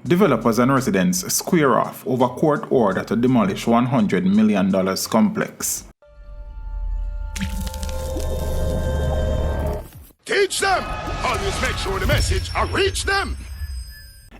Developers and residents square off over court order to demolish $100 million complex. Teach them! Always make sure the message reach them!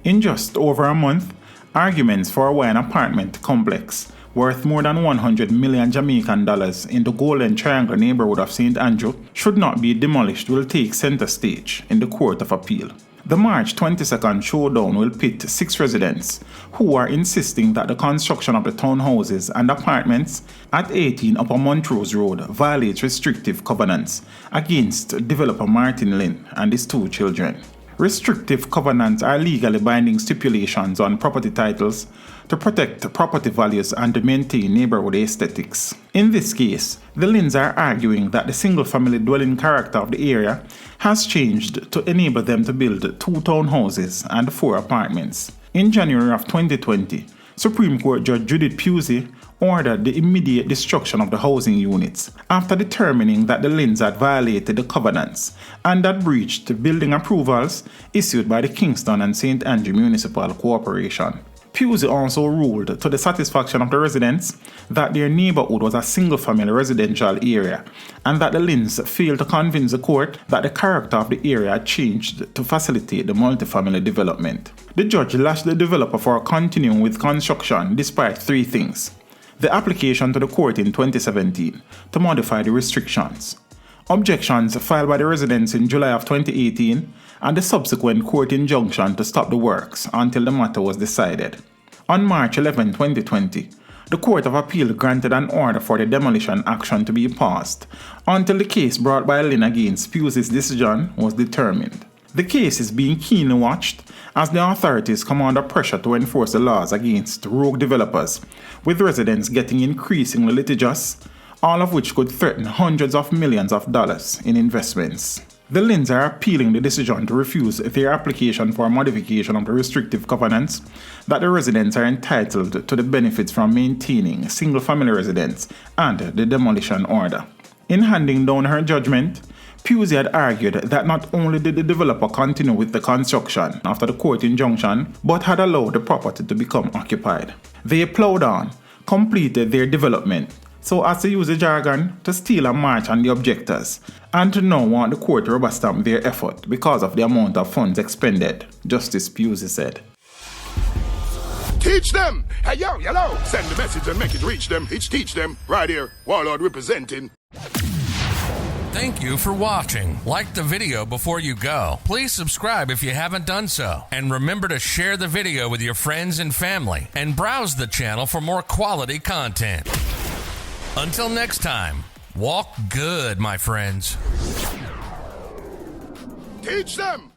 In just over a month, arguments for an apartment complex worth more than 100 million Jamaican dollars in the Golden Triangle neighborhood of St. Andrew should not be demolished will take center stage in the Court of Appeal. The March 22nd showdown will pit 6 residents who are insisting that the construction of the townhouses and apartments at 18 Upper Montrose Road violates restrictive covenants against developer Martin Lynn and his 2 children. Restrictive covenants are legally binding stipulations on property titles to protect property values and to maintain neighborhood aesthetics. In this case, the Lynns are arguing that the single-family dwelling character of the area has changed to enable them to build 2 townhouses and 4 apartments. In January of 2020, Supreme Court Judge Judith Pusey ordered the immediate destruction of the housing units after determining that the Lynns had violated the covenants and had breached building approvals issued by the Kingston and St. Andrew Municipal Corporation. Pusey also ruled to the satisfaction of the residents that their neighborhood was a single-family residential area and that the Lynns failed to convince the court that the character of the area had changed to facilitate the multifamily development. The judge lashed the developer for continuing with construction despite 3 things: the application to the court in 2017 to modify the restrictions, objections filed by the residents in July of 2018, and the subsequent court injunction to stop the works until the matter was decided. On March 11, 2020, the Court of Appeal granted an order for the demolition action to be paused until the case brought by Lynn against Pusey's decision was determined. The case is being keenly watched as the authorities come under pressure to enforce the laws against rogue developers, with residents getting increasingly litigious, all of which could threaten hundreds of millions of dollars in investments. The Lynns are appealing the decision to refuse their application for modification of the restrictive covenants that the residents are entitled to the benefits from maintaining single-family residence and the demolition order. In handing down her judgment, Pusey had argued that not only did the developer continue with the construction after the court injunction, but had allowed the property to become occupied. They plowed on, completed their development, so as to use the jargon, to steal a march on the objectors, and to now want the court to rubber stamp their effort because of the amount of funds expended, Justice Pusey said. Teach them! Hey yo, hello! Send the message and make it reach them. It's teach them. Right here, Warlord representing. Thank you for watching. Like the video before you go. Please subscribe if you haven't done so. And remember to share the video with your friends and family. And browse the channel for more quality content. Until next time, walk good, my friends. Teach them!